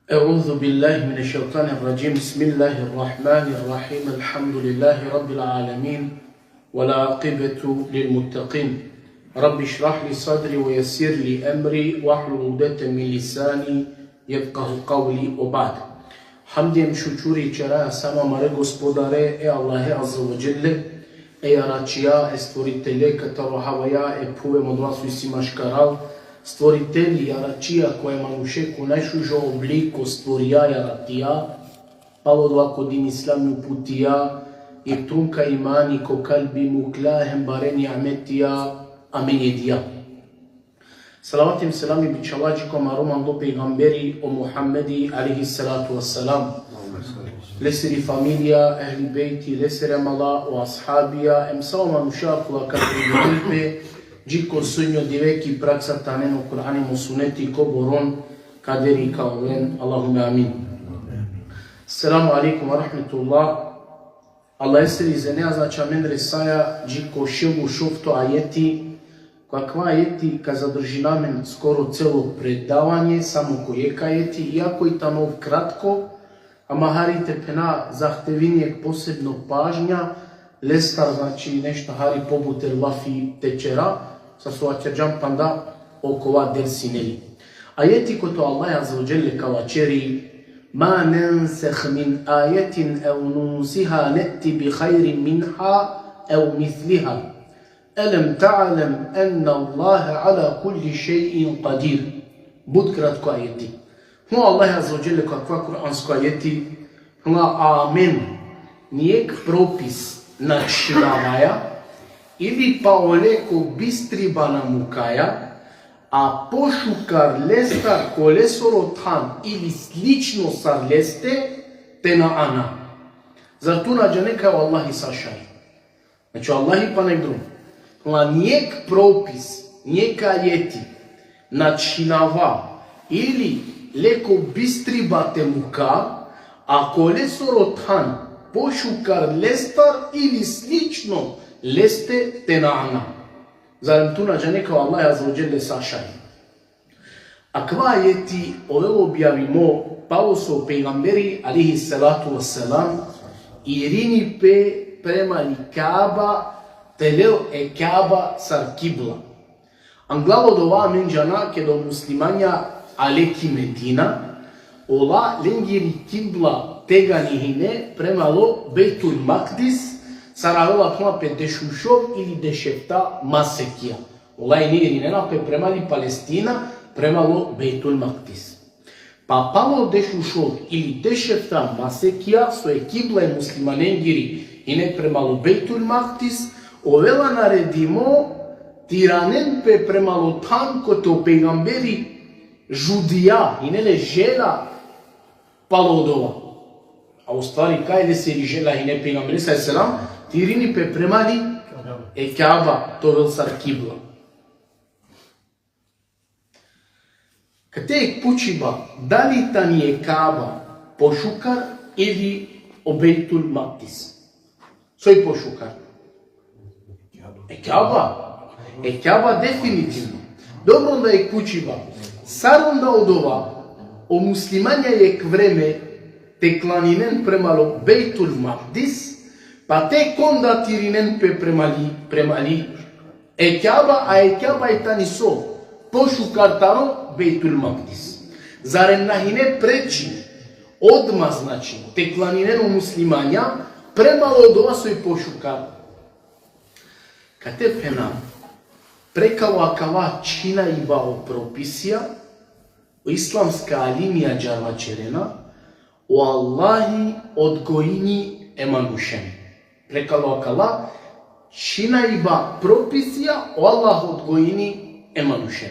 أعوذ بالله من الشيطان الرجيم. بسم الله الرحمن الرحيم. الحمد لله رب العالمين والعاقبة للمتقين. رب اشرح لي صدري ويسر لي أمري واحلل عقدة من لساني يفقه قولي وبعد. Hamdijem šučuri čeraja sama mare gospodare Allahe azza wa jelle jaračija stvoritelje kataro havaya puvemo od vas visi maškaral stvoritelji jaračija koje manušeku najšužo obliku stvorija jaratija palo dva kodin islami uputija i tunka imani ko kalbi muklahem bareni ametija amen jedija. Salavatim selami bičalačikom aroman do pejgamberi o Muhammedi alaihi salatu wassalam. Leseri familija, ehli bejti, lesere mala o ashabija, emsao manušakula kadripe, džiko sunjo diveki praksa taneno Kur'ani musuneti ko boron kaderi kaulen. Allahume amin. Assalamu alaikum wa rahmetullah. Allah eseri zenea znači men resaja džiko ševu šofto ajeti kakva jeti ka zadrži namen skoro celo predavanje, samo kojeka jeti, iako i tanov kratko, ama harite pena zahtevinijek posebno pažnja, lestar znači nešto hari pobuter lafi tečera, sa sua čerđam panda okova dersineli. Ajeti ko to Allah azza wa jelle kavačeri, ma nenseh min ajetin ev nunsiha neti bi khayrin minha ev misliha. Elem ta'alem enna Allahe ala kulli še'in qadir. Bud kratko ajeti. Hno Allah azza wa jelle kakva kuransko ajeti. Hno amen. Nijek propis načinavaja ili pa oleko bistriba namukaja, a pošukar lestar kolesoro tan ili slično sar leste te na ana. Zar tu nađe neka u Allahi sašaj. Znači Allahi pa nek drugo. Nijek propis, nijeka jeti, načinava ili leko bistribate muka, a kolesoro tan, pošukar lestar ili slično leste te na ana. Zarem tu nađe neka Allah azza wa jelle sašaj. A kva jeti ove objavimo Pavloso pejgamberi alihi salatu wassalam i rini pe prema li Kaaba telel e Kaaba sar kibla. Anglavo dova menjana ke do muslimanja aleki Medina, ola lengiri kibla teganihine premalo Beitul Maqdis saravela puna pe dešušov ili dešefta masekija. Ola je nirinena pe premali Palestina premalo Beitul Maqdis. Pa palo dešušov ili dešefta masekija svoje kibla je muslimanengiri i ne premalo Beitul Maqdis, ovela naredimo tiranen pe premalo tanko to pejgamberi žudija i nele žela palodova. A u stvari kaj de se žela i ne pejgamberi s.a.s. tirini pe premali e Kaaba to vel sar kibla. Kate ek pučiba da li tani je Kaaba pošukar ili o Beitul Maqdis. Soj pošukar. E Kaaba definitivno. Dobro onda je kućiva. Sar onda od ova o muslimanja je vreme te klaninen premalo Beitul Maqdis, pa tek onda tirinen pe premali e Kaaba, a e Kaaba je tani so pošukar taro Beitul Maqdis. Zarem nahine preći odmah znači te klaninen muslimanja premalo od ova soj pošukar. Kate pena prekalo akava čina i bao propisija o islamska linija džarva čerena o Allahi odgojini emanušen. Prekalo akava čina i ba propisija o Allah odgojini emanušen.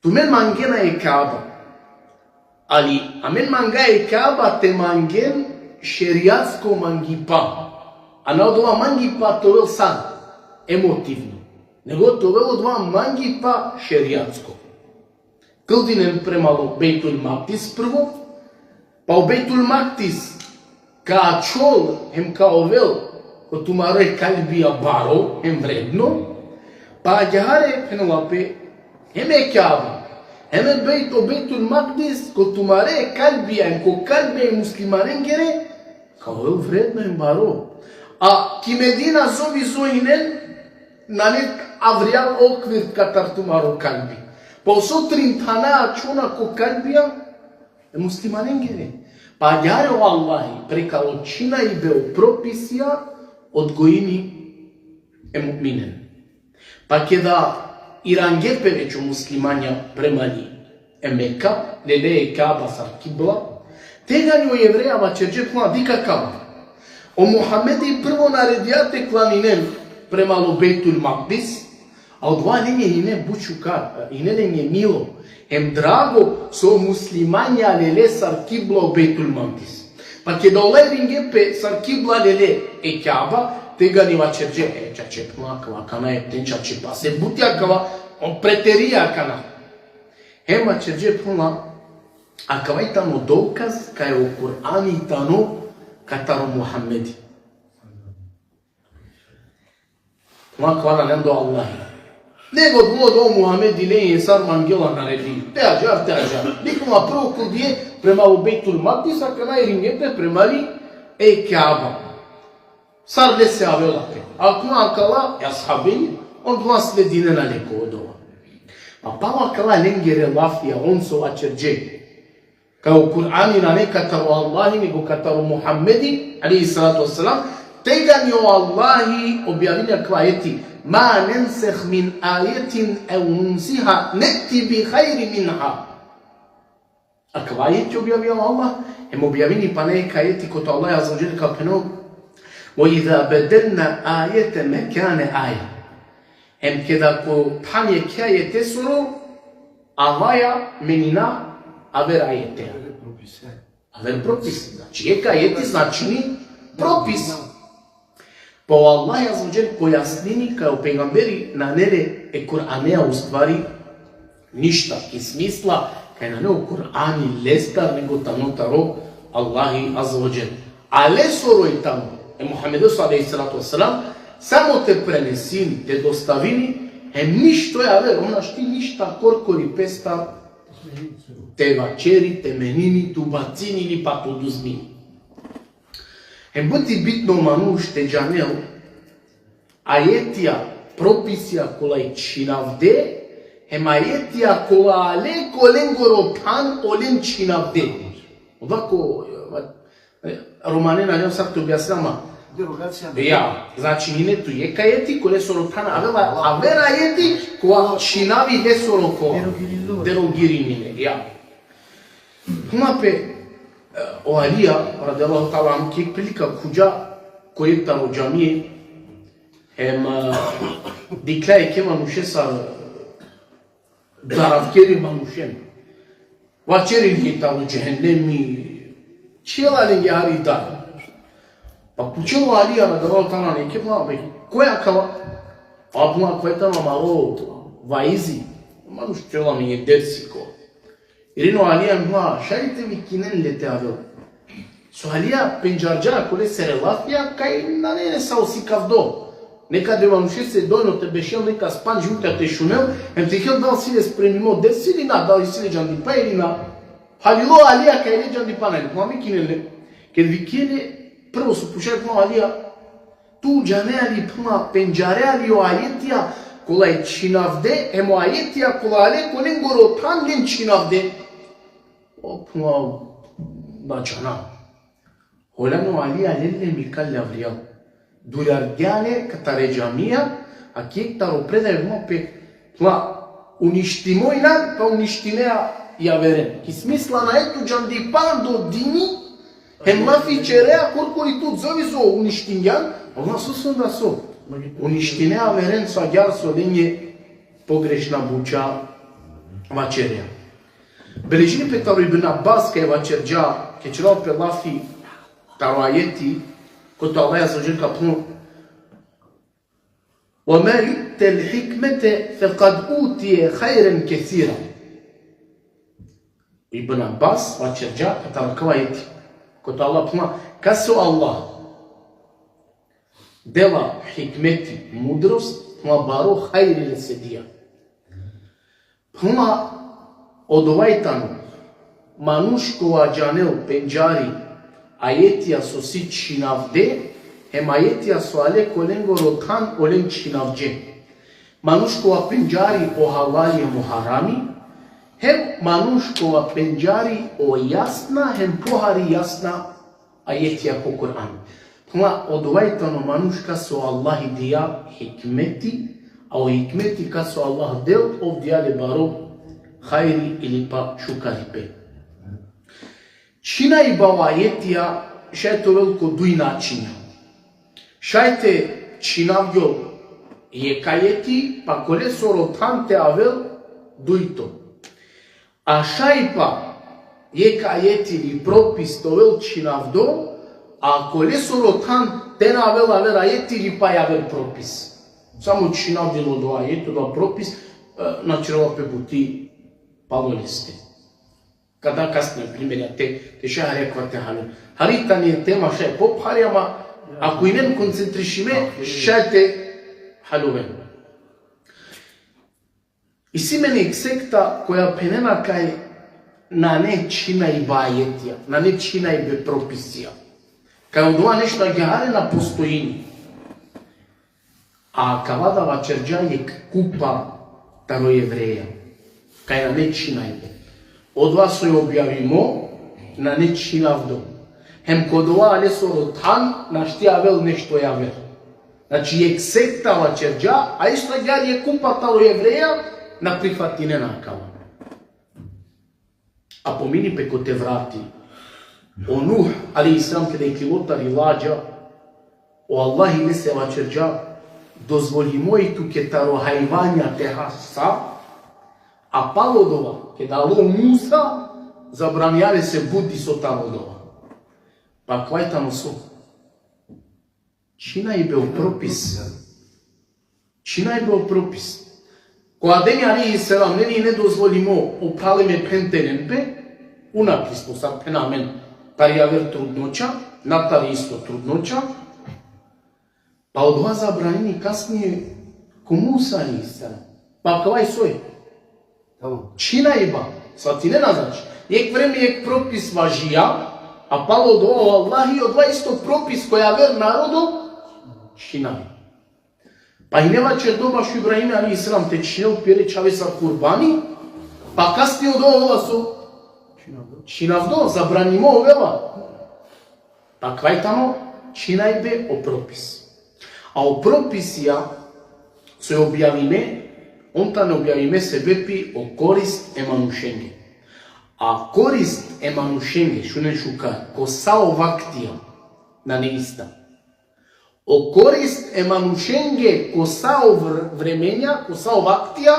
Tu men mangena je Kaaba, ali amen manga je Kaaba te mangen šerijatsko mangipa, a na odova mangipa to vel sad emotivno, nego to velo dva mangi pa šerijatsko. Kldinen premalo Beitul Maqdis prvo, pa u Beitul Maqdis ka čol, hem kao vel, ko tumare kalbija baro, hem vredno, pa ađahare penalape, hem e Kaaba. Еме Бейтул Макдис, ко тумаре калбија, ко калбија муслиманен гере, као е вредно им баро. А ки Медина зови зоинен, нали, авријал оквир катар тумаро калби. Па сутрин тана чуна ко калбија, е муслиманен гере. Па јаре о Аллахи, прека очина и бео прописија, одгоини е му'минен. Па ке да Ирангер певечу муслимања премали е Мека, леле е Каба сар кибла, тегању еврејава черџе дика Каба. О Мухамеди прво наредијате кланинен премало Бейтул Макдис, а од два лене и не бучука, и не лене мило, ем драго со муслимања леле сар кибла Бейтул Макдис. Па ке да олевинге пе сар кибла леле е Каба, тега ни вачерџе, чаче плакава, кана е птен, чаче па се бутјакава, он претерија кана. Ема черџе плна, а кава и тамо доказ, кај о Кур'ан и тано, катаро Мухамеди. Плакава на нендо Аллахи. Него дуло до Мухамеди не е сар мангела нареди. Теаджар. Никома прво кудие према о Бейтул Макдис, а кана и рингепе премали е Каба. Сар не се авелате. Ако акала, асхабини, он това следине на леко одова. А пала акала ленгере лафија, он со ачерџе. Као Кур'ани на не катаро Аллахи, него катаро Мухамеди, алейхи салату вассалам, тега ни о Аллахи објавини аква ети, ма ненсех мин ајетин еу нунсиха, нети би хајри минха. Аква ети објавија Аллах, ем објавини па не кајети кото Аллах аззаваџел капено, وَإِذَا بَدَلْنَا آيَةً مَكَانَ آيَةً. Em kada ko tanje kajete suro, Allaja menina aver ajete. Aver propis. Znači je kajeti značini propis. Pa Allah azzađel pojasnini kao pejgamberi na nere e Kur'anea u stvari ništa i smisla kaj na ne u Kur'ani lestar nego tanotaro Allahi azzađel. Ale soro i tamo. Muhammedu sallallahu wasallam samo te prenesini, te dostavini, ništo je, aver, onaš ti ništa korkori pesta, te vačeri, te menini, tu bacini ili pa poduzmini. Buti bitno manuš te džanel, ajetija, propisija kola i činavde, ajetija kola ale kolengoro pan olen činavde. Ovako, Romanena, njom sad te objasnama, ja, znači i ne tu je kajeti koje su rotana, a vera jeti koja činavi desoro ko derogirinine, ja. Hunape o Alija, radijallahu ta'ala am kek prilika kuđa koje taro džamije, diklaje ke manuše sa daravkeri manušen. Vačerin ke taro džehennemi, cijela ne jari dar. Pa počelo Alija radijallahu ta'ala neke vlave, koja kava? Abla koja tamo malo vaizi, manuš cijela mi je dersi ko. Irino Alija mla, šarite mi kinen lete avel. So Alija penjarđa kole sere lafija, kaj na ne sa osikav do. Nekad je manuše se dojno te bešel neka spanđi utja te šunel, te hel da li si le spremimo dersi ili na, da li si le džandi pa ili na. Halilo Alija kaj le džandi pa ne, ma mi kinen le. Ker vi kine, prvo su pušali puna Alija, tu džane ali puna penjare ali o ajetija, kola je činavde, emo ajetija kola ale kolen goro tan len činavde. O puna da džana. Holano Alija lelle mi kalli avrijal. Dujargjane katare džamija, a kjek taro predaje vma pe puna uništimo i nam, pa uništinea javeren. Ki smisla na etu džandi pan do dini, Hemlafi cerea corcuri tu zovi so uniștinjan, ona su da so. Uniștinea veren sa chiar so linje pogrešna buča vačerea. Beležini pe taro Ibn Abbas kaj vačerđa, ke čelao pe lafi taro ajeti, kot Allah azzađel kapnu, وَمَا يُؤْتَ الْحِكْمَةَ فَقَدْ أُوتِيَ خَيْرًا كَثِيرًا. Ibn Abbas vačerđa pe taro kao ajeti. Kod Allah puna, kad su Allah dela hikmeti, mudrost, puna baro hajri le sedija. Puna Од овајтану, манушкова джанел пенджари, ајетија со си чинавде, ем ајетија со але коленго ротан олен чинавдже. Манушкова пенджари о халали ем о харами, хем манушкова пенджари о јасна, хем похари јасна ајетија по Коран. Тоа од овајтану манушка со Аллахи дија хикмети, а о хикмети ка со Аллах дел овдјале баро хајри или па шукарипе. Чина и бава ајетија шајто велко дуј начиња. Шајте чинавјол е кајети, па коле соротан те авел дујто. А шајпа е кајети или пропис товел чинавдо, а коле соротан те навел авел ајети или па јавел пропис. Само чинавдило до ајето да пропис, начерова пебути палолесте. Када касне примерја те ша реквате халу. Харита ни е тема ша е поп-хари, ама ако и нем концентришиме, ша е те халувен. И си мене ексекта која пенена кај на не чина и бајетија, на не чина и бе прописија. Кај одова нешто ги харена постоини. А кавада вачерджа е купа таро евреја, кај на не чина и бе. Од вас ја објавимо на не чинавдо. Хем кодова але соротан на шти авел нешто јавер. Значи ексекта вачерджа, а исто ја е купа таро евреја на прихватине накава. А помини пеко те врати. О Нух, али Исрам, каде и килотари ладжа, о Аллах и не се вачерджа, дозволи мојту ке таро хајвања те хаса, а палодова, ке дало Муса, забранјаве се буди со талодова. Па квајтано со. Чина и бео пропис. Чина и бео пропис. Кога Адем алейхи селам не дозволимо опалеме пентененпе, унаписмо са пенамен таријавер трудноча, натари исто трудноча, па од ова забранени касније ко Муса алейхи селам. Па кавај сој? Чина иба, свати не назначи. Ек време ек пропис важија, а пало од ова Аллахи од ова исто пропис која вер народо, чина иба. Па и нема чердоба шо Ибраим алейхи селам те чинел пере чаве са курбани, па касни од ова со чинавдо, забранимо овела. Па квајтано чинајбе о пропис. А о прописија се објавиме, онта не објавиме себепи о корист е манушенге. А корист е манушенге, шо не шука, ко сао вактија на неиста. О корист е манушенге ко сао времења, ко сао вактија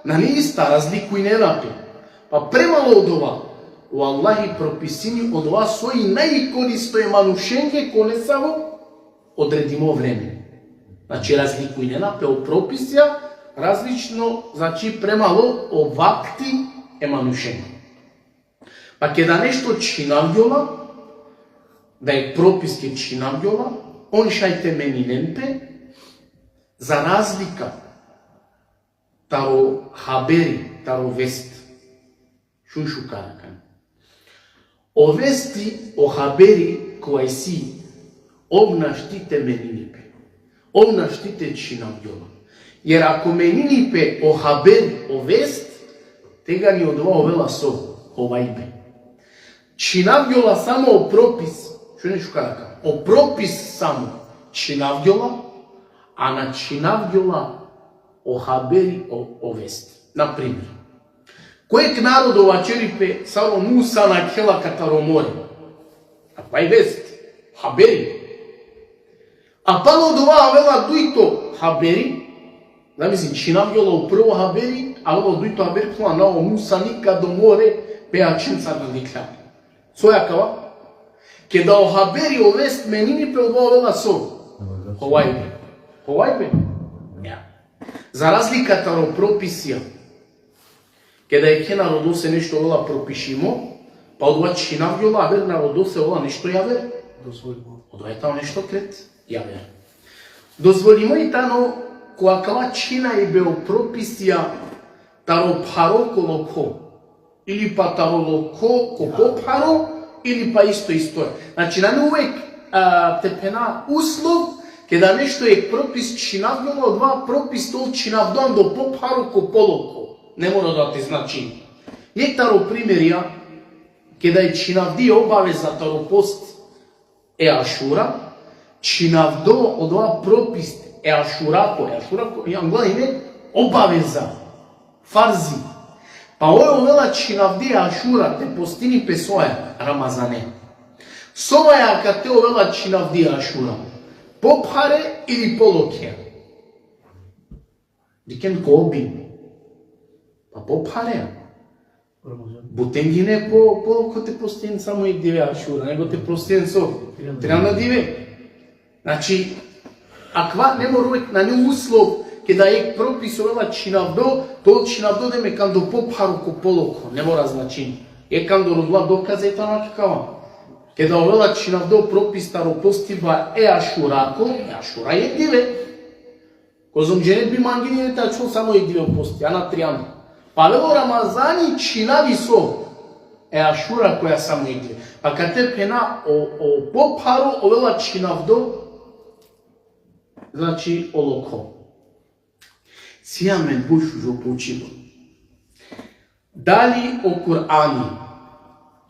на неиста, разликуј не напе. Па премало од ова, о Аллахи прописини од ова сои најкористо е манушенге ко не сао одредимо време. Значи разликуј не напе о прописија, различно, значи премало о вакти е манушенге. Па ке да нешто чинавјола, да е пропис ке чинавјола, он шајте мениненпе, за разлика таро хабери, таро вест. Шун шукаракан. О вести, о хабери, кој си, обнаштите менинипе, обнаштите чинавјола. Jer ako meninipe o haber, o vest, тега ни од ова овела со овајбе. Чинавјола само о пропис, шо не шукарака, о пропис само чинавјола, а на чинавјола о хабери, о вест. Например, којек народ овачерипе само Муса на Кела катаро море, а па и вест, хабери. А пало од ова овела дуито хабери, замисли, чинавјола о прво хабери, а ова дуито хабери, тоа на о Муса никад до море, пеачинца на дикля. Сојакава, ке да о хабери о вест менини пе ова овела со овајбе. Овајбе? За разликата ро прописија, ке да е ке народосе нешто овела пропишимо, па од ова чинавјола, а вер народосе овела нешто јавер, од ова е тао нешто крет јавер. Дозволимо и тано, која кава чина и бео прописија таро пароколо ко, или па таролоко, ко попаро, или па исто. Значи, на увек тепена услов, када нешто е пропис чинавдоно, од два пропис тол чинавдон до попаро, ко полоко. Не мора да те значи. Некаро примерија, када е чинавди обавеза таропост е Ашура, чинавдо од два пропис е Ашурако, име обавеза, фарзи. Па ој овела чинавди Ашура, те постини песоја, Рамазане. Соваја ка те овела чинавди Ашура, попхаре или полокија? Дикен ко обин. Па попхаре. Бутенгине по те постин само и диве Ашура, него те постин со 3 Значи, аква не мора увек на не услов, када е прописувала чинавдо, то чинавдо деме кандо попхаро ко полоко, не мора значи. Е кандо родла доказа и тана какава. Када овела чинавдо пропис таропостива е Ашурако, Ашура е диве. Козом женет би мангини не тачо само е диве пости, а на 3 Па вело Рамазани чинави со е Ашура која само е диве. Па кате пена о попхаро овела чинавдо, значи олоко. Сија мен бушу жо поучило. Дали о Кур'ани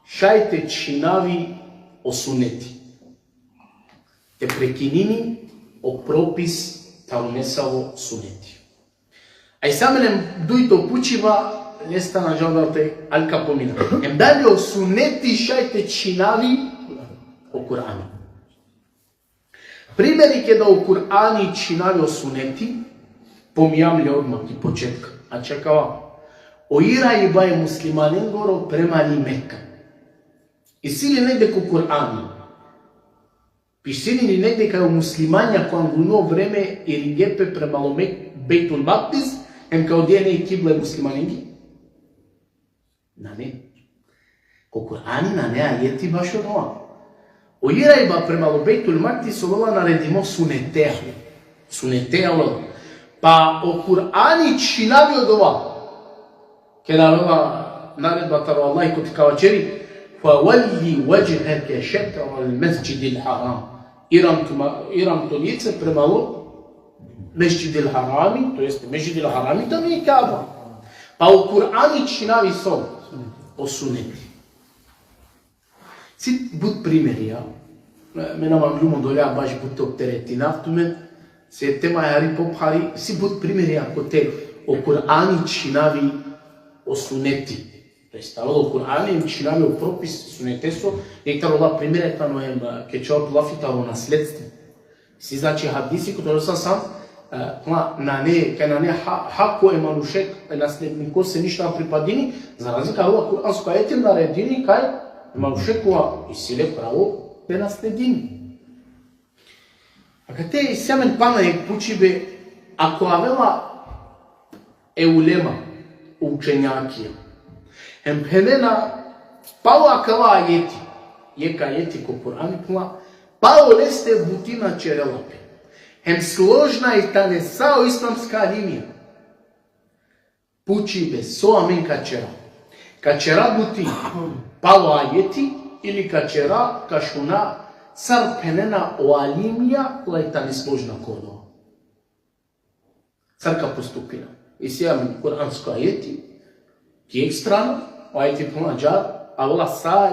шајте чинави о сунети. Те прекинини о пропис таунесаво сунети. Ај саменем дујто пучива леста на жалдалте алка помина. Ем дали о сунети шајте чинави о Кур'ани. Примери када о Кур'ани чинави о сунети, помијам ли одмак и почетка. А чекава, о Ира и бај муслиманин горо премали Мекка. И сили негде ко Кур'ани. Пишсини ли негде кај муслимања кој во време или гепе премало Бейтул Мaqdis, ем као дие не и кибла муслиманинги? На не. Ко Кур'ани на не ајети баш од ова. O Iraiba prema Beitul Maqdis ovela naredimo sunetea. Sunetea ovela. Pa o Kur'ani činavi od ova. Kada ovela naredba taro Allah i kod kavačeri فَوَلِّ وَجْهَكَ شَطْرَ الْمَسْجِدِ الْحَرَامِ Iram to lice prema Mesjid al-Harami, to jeste Mesjid al-Harami, to nije Kaaba. Pa o Kur'ani činavi so o suneti. Си буд примери, мена мам љумо доля баш буд оптерети нафтумен, се тема јари попхари, си буд примери ако те о Кур'ани чинави о сунети. Представало о Кур'ани им чинави о пропис сунетесо, ектар ола примерета но ем кечоат лафитаро наследство. Си значи хадиси, кото роса сам, на не, кај на не хако е манушек, наследнико се ништа припадини, за разлика ова Кур'анско ајети наредини кај Малушекова и силе право бе наследини. А кате и семен пана е пучибе, ако авела е улема, учењакија, ем пенена пало акава ајети, ека ајети ко Кур'ани пла, пало лесте бутина черелапе, ем сложна и танесао исламска линија, пучибе со амен качера. Качера бути пало ајети или качера кашуна цар пенена о алимија лајта не сложна кодо. Царка поступина. И сега ми Кур'анско ајети, ки екстрано, ајети плана джар, а вола са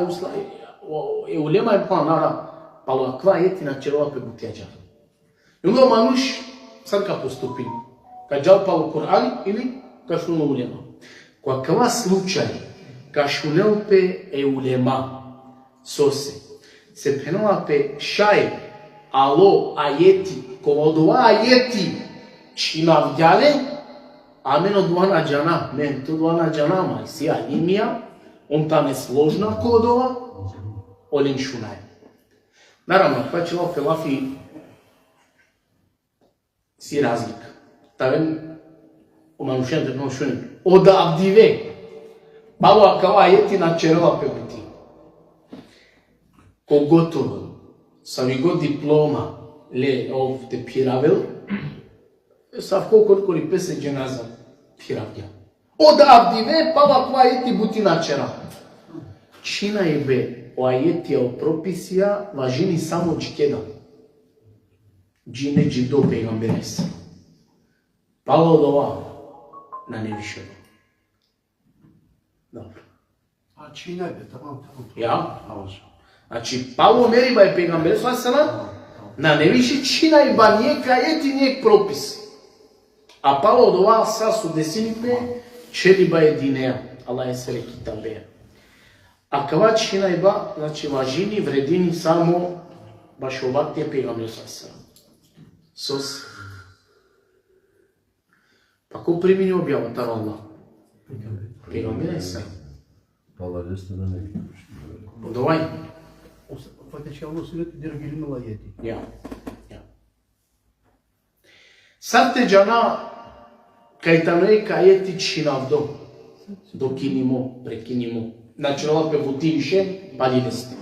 е улема е планара, пало аква ајети на черова пе бутија джар. И onda мануш царка поступина. Каджар пало Кур'ани или кашуна улема. Каква случај кашунелпе е улема сосе. Се пеналапе шај, ало, ајети, кога од ова ајети чинавдјале, амен од ова джана, мен то ова джана, мај си алимија, он там е сложна код ова, олен шунај. Наравно, това челапе лафи си разлика. Тавен, оманушената е шунај. Ода абдиве, пало акава ајети на черела пе бути. Когото сами го диплома ле овде пиравел, сав колко ли песе дженаза пиравја. Од авдиве, па ваква ајети бути начера. Чина и бе, о ајетија, о прописија, важини само джикеда. Джине джидо пегамберес. Пало од ова, на невишено. Добро. А чина бе, тамам. Ја? Значи, пало мери ба е пегамберес, на невиши чина и ба нијек ајети, нијек пропис. А пало од ова, са со десините, чели ба единеја. Allah je sve kitabe. A kavač hinajba, znači važini, vredini samo baš ovakve pegamber sasra. Sos. Pa ko primjeni objava tar Allah? Pegamber je sam. Allah jeste da ne Dovaj. Faktički ono sünneti dergilimel ayeti. Ja. Sad te džana kajtanoj kajeti činavdo. Dokinimo, prekinimo. Znači ovakve butiviše, pali neste.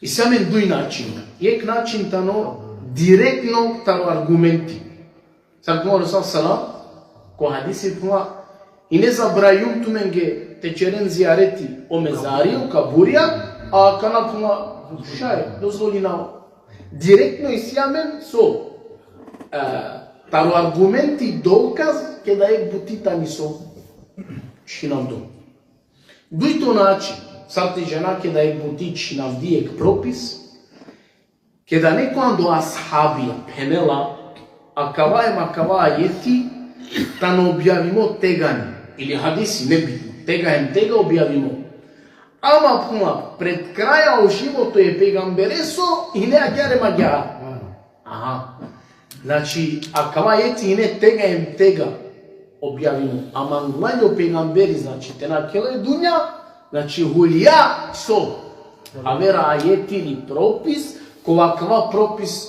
I samen duj način. Jek način tano direktno tano argumenti. Sad kuma Rasul Salam, ko hadisi kuma i ne zabrajum tu menge tečeren zijareti o mezariju, kaburija, a kana kuma šaj, dozvoli nao. Direktno i sjamen so tano argumenti dokaz kada je butita niso šinavdo. Duj to način, sad ti žena kada je buti šinavdijek propis, kada neko ando ashabija penela, a kava jeti, da ne objavimo tegani, ili hadisi nebitno, tega objavimo. Ama puma, pred kraja u životu je pegambereso i ne agjare magjara. Aha. Znači, a kava jeti i ne tega objavimo. Ama nglanjo pegamberi, znači, te na kele dunja, znači, hulja so. A vera ajeti ili propis, kova propis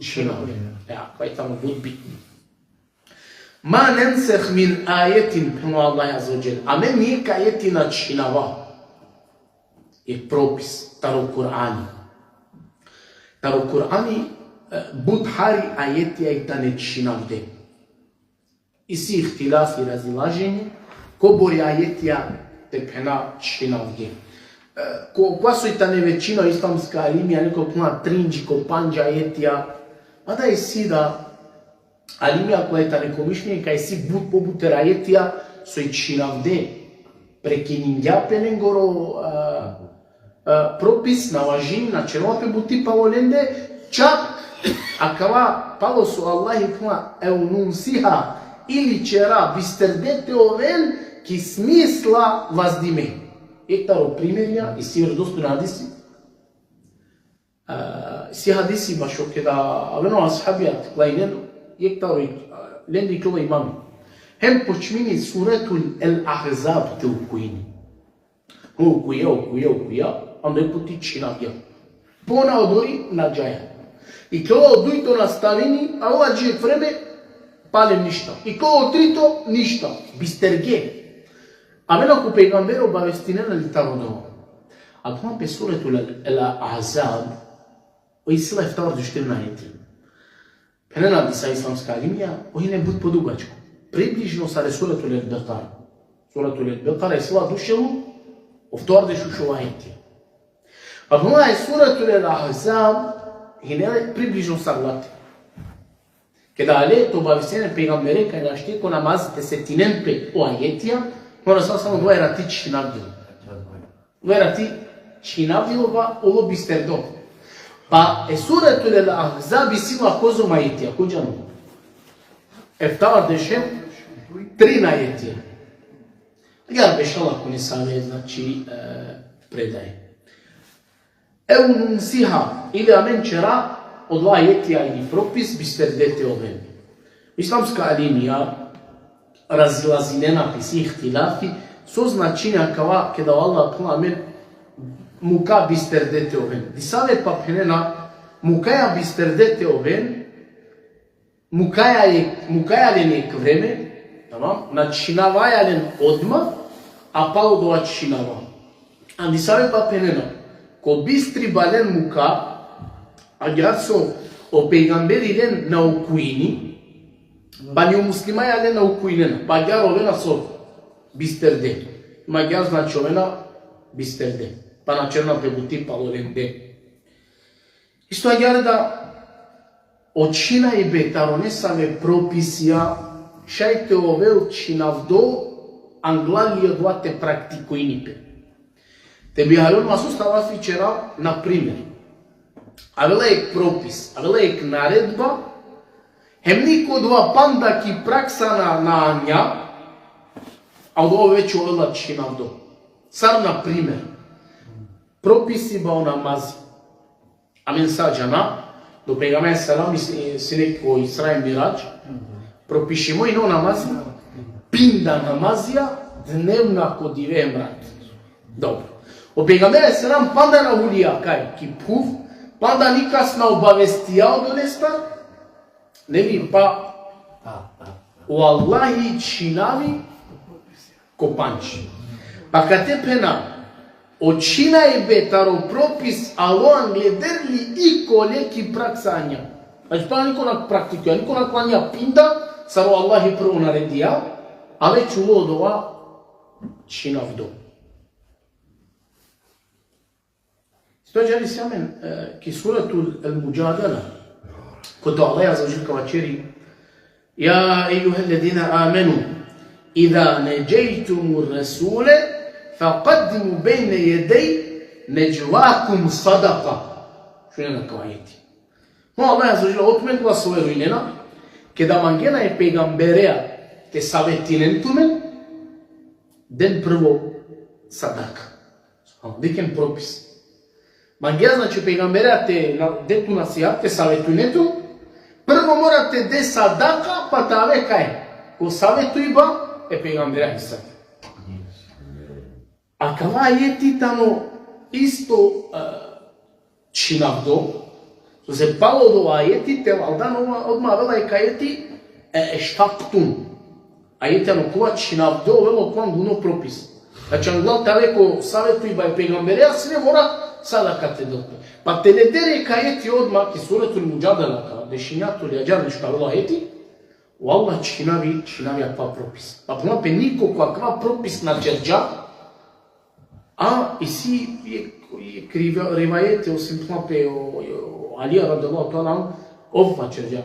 šina. Ja, kaj tamo bud bitni. Ma nenseh min ajetin, prema Allah azza wa jal. A men nijek ajetina činava. Je propis, taro Kur'ani. Taro Kur'ani, bud hari ajeti ajtane činavde. I si ihtilaf i razilaženje, ko bori ajetija te pena činavde. Qua su i tane većina islamska alimija, neko kuna trinđi, ko panđa ajetija, a da je si da alimija koja je ta neko mišljenje, kaj si bud pobutera ajetija, su i činavde prekiningja penengoro propis na važin, na čerovape buti pavolende, čak akava palo su Allahi kuma eununsiha ili čera bisterdete oven ki smisla vazdime. Ektaro primjerja i si vredostojni hadisi. Si hadisi baš kada aveno ashabijat klajnenu, ektaro lendi klova imami. Hem počmini suretul el-Ahzab te ukujini. Ukuja, onda je puti činavja. Pona odori na džaja. I klova oduj to nastavini, a ova džijek vreme palem ništa. I klova odrito ništa. Bisterge. A meno ku pejgamber obavestinena li tamo dovo. A kuma pe suretul el-Ahzab, o isila iftar duštirna ajeti. Penena disa islamska alimija, o hine bud podugačko. Približno sa suretul el-Baqara. Suretul el-Baqara isila dušelu, oftar de šušova ajeti. A kuma je suretul el-Ahzab, hine približno sa glati. Kada ale to obavestinena peygambere, kaj našte ko namazite setinen pe o ajetija, mora samo dva erati činavdilo. Dva erati činavdilo pa ovo bisterdo. Pa suretul el-Ahzab isila kozo majitija, kuđano. Eftar dešem, 3 ajetija. Gar bešala ko ne same, znači, predaje. Eununsiha, ili amen čera, od 2 ajetija ili propis, bisterdete ove. Islamska alimija, razilazilena pisi ihtilafi, so značenja kava kada Allah plamen muka bisterdete oven. Disave pa penena mukaja bisterdete oven, mukaja nek vreme, načinavaja len odma, a palo doa činava. A disave pa penena, ko bistri balen muka, a grat so o peygamberi len na ukujini, Па ни у муслима ја лена укуинена, па гјар овена со бистерде. Ма гјар значи овена бистерде. Па на черна пребути палоренде. Исто гјар да очина и бетаро не саме прописија, шајте овел чинавдо англалија дуате практикоинипе. Те би халил масу става вчера, например, авела ек пропис, авела ек наредба, хем нико дова панда ки пракса на ања, а дова веќе овела чинавдо. Сар, например, прописи ба о намази. Амен саджана, до пегаме селам и синеко Исраим Мирач, пропишимо и но намази, пинда намазија, дневна кодиве мрат. Добро. О пегаме селам панда на улија, кај, ки пув, панда никас на обавестија од леста, не ви па, о Аллахи чинави копанчи. Па кате пена, очина и бетаро пропис, алоан гледерли и колеки праксања. Значи, тоа нико на практикуја, нико на клања пинда, саро Аллахи прво наредија, а веќе уло дова чинавдо. Тоа джали самен ки суратул Al-Mujadala, кото Аллах азza wa jalla кавачери, ја ејуха алладина амену, ида неџејтуму расуле, фақаддиму бейне једей неџвакум садака. Што е на кавајети? Но Аллах азza wa jalla отменува своја руинена, ке да мангена е пегамбереа те саветинентумен, ден прво садака. Дикен пропис. Мангена значи пегамбереа те дету насијат, те саветунету, прво морате де садака, па таве кај. Ко саветујба е пегамбереа Иса. А кава ајети тамо исто чинавдо, со се пало до ајети, те валдан одма вела и кајети ештактун. Ајети ано кова чинавдо, вело квам гуно пропис. Значи англал таве ко саветујба е пегамбереа, све мора садакате дълго. Па те не дере кајети одма, ки суратул Муджадала, дешињато ли аджар нешто вела ајети, Уаллах чинави аква пропис. Па помапе нико каква пропис на джерджа, а и си криве ривајете, осим помапе Алија радијаллаху таала овва джерджа,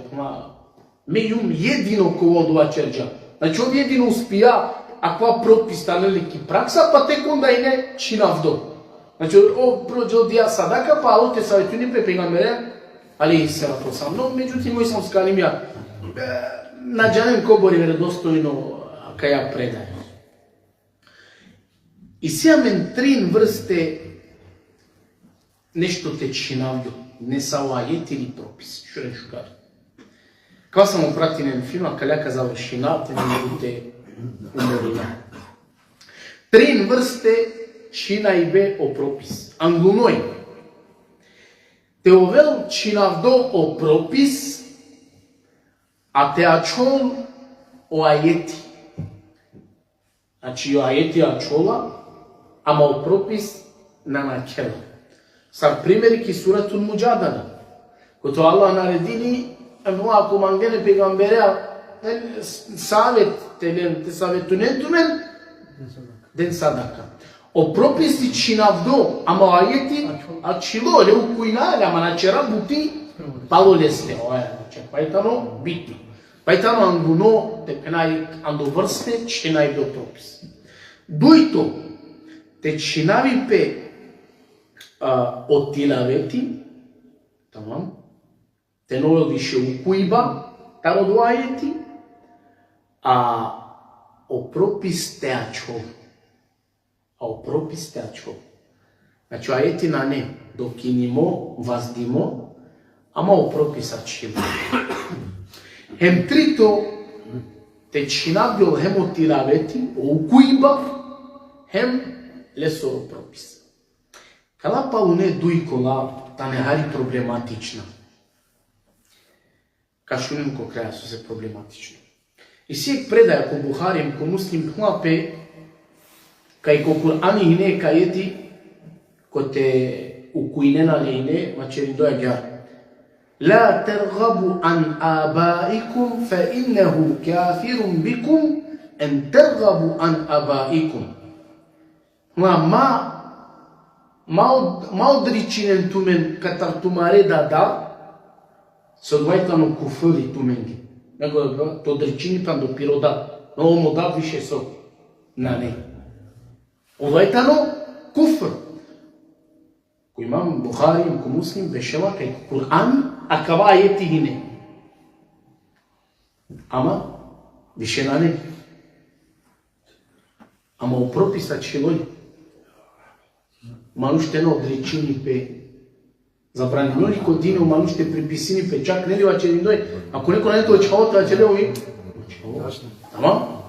мејум едино кој одува джерджа. Значи он едино успија аква пропис танели ки пракса, па тек онда и не чинавдо. Значи проđe дија садака, па алоте саветуни пре пегамбере, алейхи селату вассалам. Но меđutim мој сам скалим ја наđанем кобори веродостојно кај ја предај. И сега мен трин врсте нешто те чинавдо, не са ајети или прописи, што не што кажа. Као сам опратинен филм, каляка завршина, те не будете уморина. Трин врсте чина и бе о пропис. Англуној. Те овел чинавдо о пропис, а те ачол о ајети. Значи о ајети ачола, ама о пропис на начело. Сам примери ки суратул Муджадала. Кото Аллах наредини, ако мангене пегамбереа, савет, те саветунентумен, ден садака. О прописи чинавдо, ама ајети, ачило, ле укујнале, ама начера бути, пало лесте. Пајтано битно. Пајтано ангуно, те пенај андоврсте, чинај до пропис. Дујто, те чинави пе од тилавети, тамам, те новел више укујба, таро до ајети, а о пропис те ачол. А о пропис те ачол. Значи ајети на не, докинимо, ваздимо, ама о пропис ачило. Хем трито, те чинавдил хем о тилавети, о укујба, хем лесо о пропис. Кала па уне дујкола, та не хари проблематична. Кашуним ко краја со се проблематично. И сијек предаја ко Бухарим, ко Муслим, хлапе, кај ко Кур'ани и не кајети, ко те укујнена ли и не, мачери доја гјар. لا ترغبوا عن آبائكم فإنه كافر بكم أن ترغبوا عن آبائكم. ما odričinen tumen katar tumare da se odvajtano kufri tumengi. Nego to odričini pan do piroda. No ovo da više so na ne. Odvajtano kufr. Ko imam Buhari, ko Muslim, beševa kaj Kur'an, a kava ajeti hine. Ама više na ne. Ама u propisa čiloj. Мануште на одречени пе забранено ли година, мануште приписини пе чак не ли ваче един дой, ако некој не тоа чаота, ваче ли ови? Тама?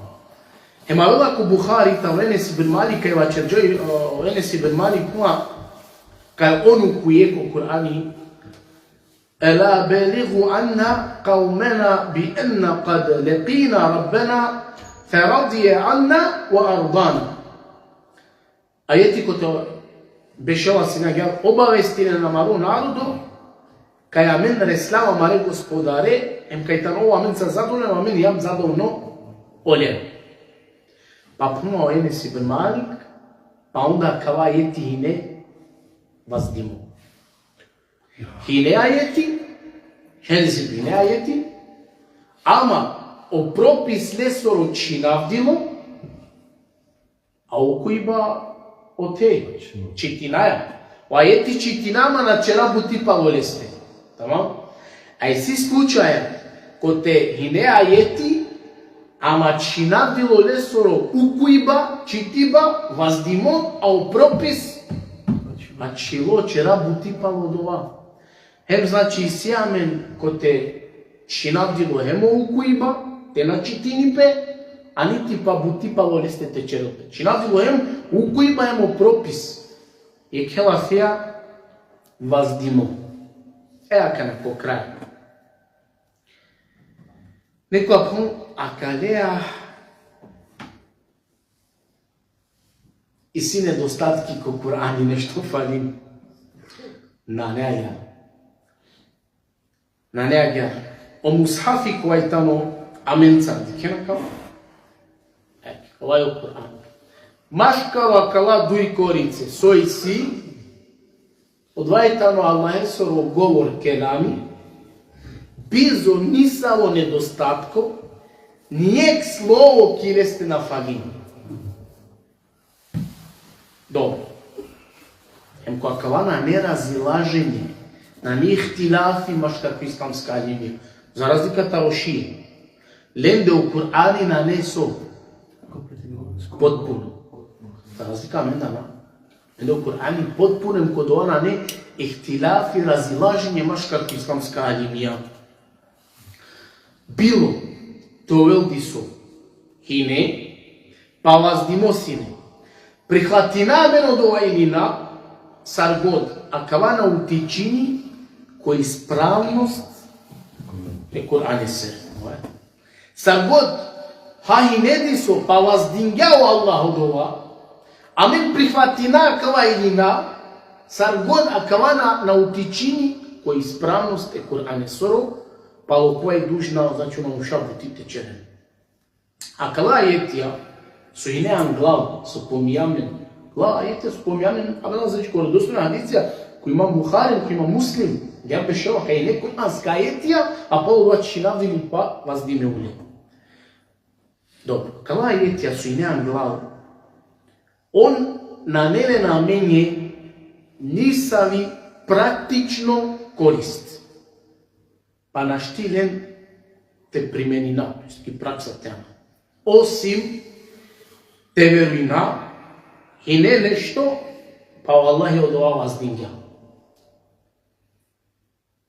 Ема вела ако Бухари, там Енес ибн Малик, кај ваче джой, Енес ибн Малик, кај ону куе ко Кур'ани, Ела белигу анна qawmena bi enna qad leqina rabbena faradije anna wa ardana. Ajeti ko to Бешава сина гел обавестине на мару народу, кај амен реслава маре господаре, кај тано амен са задолен, амен јам задолно олен. Па пума Енес ибн Малик, па онда кава ајети хине ваздимо. Хине ајети, Енес ибн ајети, ама о пропис лесоро чинавдимо, а окојба Оте, читинаја. Ајети читинама на черабу типа волесте. Тамам? Ај си случаја, коте хине ајети, ама чинавдило лесоро укуиба, читиба, ваздимо, а у пропис, а чило черабу типа водова. Хем значи сиамен коте чинавдило хемо укуиба, те на читинипе, а нити па бутипа волесте те черопе. Чинавдило хем укуиба емо пропис. И келафија ваздимо. Еака на по крај. Некоја пун, а калеа и си недостатки ко Кур'ани нешто фали. На неја. На неја. О мусхафи кој тано аменцан. Дикена кава? Ова е о Кур'ан. Машкава кала дуи корице, сој си, одвајтано Аллахесоро говор келами, бизо нисало недостатко, нијек слово килесте на фагини. Добро. Која кава на неразилажење, на нихтилафи машкако исламска алимија, за разликата рошија, ленде у Кур'ани на не со потпуно. За разлика мен дана. Ленде у Кур'ани потпунем код она не ихтилафи, разилажење машкако исламска алимија. Било довелди со хине, па ваздимосине, прихватина од ова илина, саргод, а кавана утичини, кој исправност е Кур'ан се. Саргод, хахинеди со, па ваздингјао Аллах од ова, а мен прихватина кава илина, саргод, а кавана на утичини, кој исправност е Кур'ан соро, па локоја е дужна, значи на уша бутите черен. А кала ајетија, со инеан глав, со помијамен, глава ајетија со помијамен, а бена значи коредостойна хадиција, кој има Бухари, кој има Муслим, ја бешава кај не кур'анска ајетија, а па ова чинавдили па ваздиме уле. Добро, кала ајетија со инеан глав, он нанеле на мене нисави практично корист. Па наштилен те применина, и пракса тема. Осим те веруина и не нешто, па Аллах е од ова ваздингја.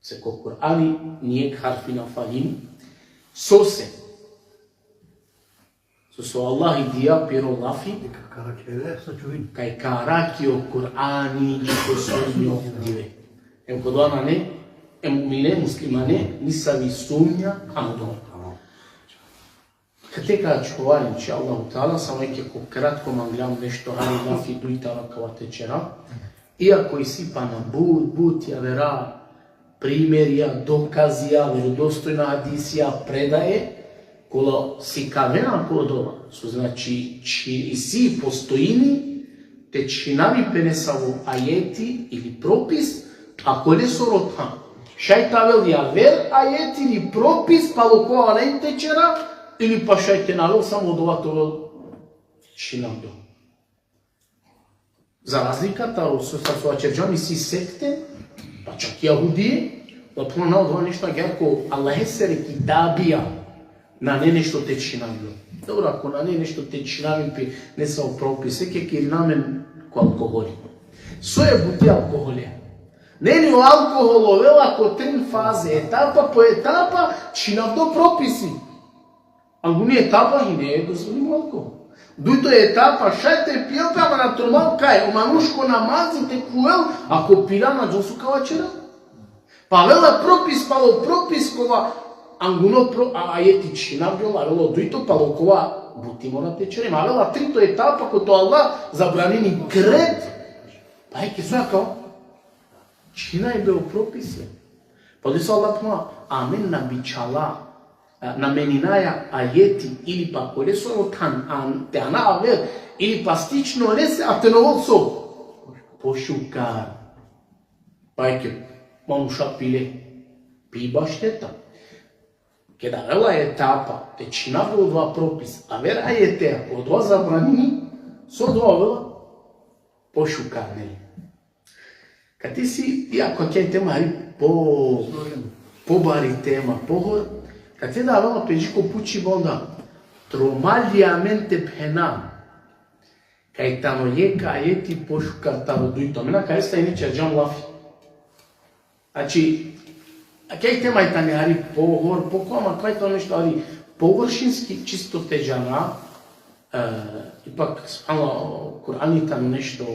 Се ко Кур'ани нијек харфи на фалим, сосе. Со Аллах и дија пиро лафи, кај каракио Кур'ани и ко сумњо диве. Ем кодуана не, мумине, муслимане, нисави сумња, амдон. Кате кажа чували, инши Аллаху таала, само ќе ко кратко манглям нешто, али лафи дујта ракава течера, иако и сипа на бут, ја вера, примерија, доказија, веродостојна хадисија предае, кола си кавена код ова, со значи си постоини, те чинави пенесаво ајети или пропис, а коле соротхан. Шај тавел ја вер ајети или пропис, па локова не течера, или па шај те навел само од ова тоа чинав до. За разликата од Сафуачерџами си секте, па чак јахудие, да плана од ова нешто герко Аллахе се китабија, на не нешто те чинавил. Добро, ако на не нешто те чинавил, не са прописе, ке намен ко алкохоли. Со е бути алкохолија. Не ли о алкохоловел, ако три фази, етапа по етапа, чинав до прописи. Ако не етапа и не е дозволимо алкохол. Дуито етапа, шајте пиел, ама на турмал кај, оманушко намазите куел, ако пира на джосу кавачера. Па вела пропис, пало пропис, кова ангуно ајети чинав бил, а вело дуито, пало кова бути мора течерем. А вела трито етапа, кото Аллах забрани ни крет, па е ке сакао. Чина е бил прописе. Поди се Аллах му, амен набичала, наменинаја ајети, или па колесово тан, те анавел, или па стично лесе, а те новолцо. Пошукар. Па е ке мануша пиле, пиба штета. Ке да вела етапа, те чина бил два пропис, а вера ајете, од два забранини, со два вела, пошукар, нели? Kad ti si, iako je tema pobari tema, pohor, kad ti da vama peđiko pući bolda, tromaljamente pena, kaj tamo je ti pošukar tamo duito, mena kaj sta inače džam lafi. Znači, kaj tema je tamo ali pohor, pokoma, kaj to nešto, ali površinski čisto teđana, ipak, Kur'an je tamo nešto,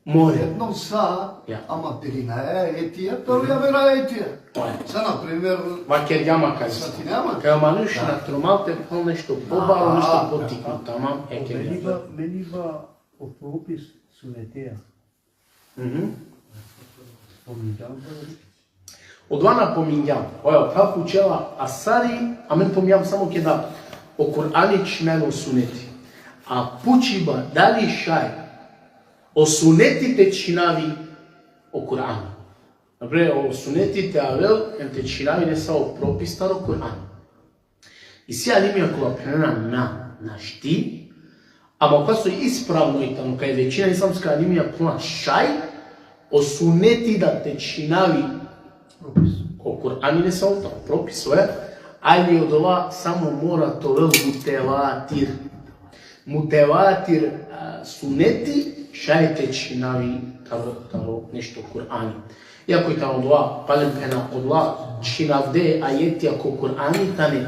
more. Едно са, Ja. ама 13 етија, тоа ја вера етија. Са, например, Вакер јама кажа. са ти нема. Кај мануш на трумалте пол нешто побаро, нешто потикно, тамам, екер јама. Meni ba o propis sunetea. Pominjam Од два напоминјам, оја, како учела Асари, а мен поминјам само ке да о Кур'ани чмело сунети. А пучиба, дали шај, о сунетите чинави о Кур'ани. Например, о сунетите авел, те чинави не са о пропистар о Кур'ани. И сега ли ми ако лапнена на шти, ама кога со исправно и тамо, кај веќина исламска анимија плана шај, о сунети да те чинави о Кур'ани не са о тамо, пропис е, ајде од ова само мора тоа мутеватир. Мутеватир сунети, шајте чинави таро нешто Кур'ани. Иако и тамо доа, палем пена одла, чинавде ајети ако Кур'ани тане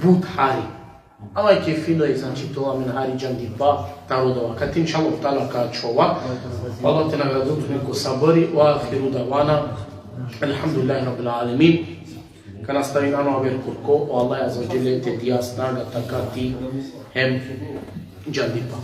буд хари. Ала е ке фино е, значи тоа мен хари джандипа, таро доа. Катин шалов тала ка чова, Allah te nagradut neko sabori, wa akhiru davana, alhamdulillahi rabbil alamin. Ka nastavi na nover kurko, o Allah azza wa jalla te dia snaga takati hem джандипа.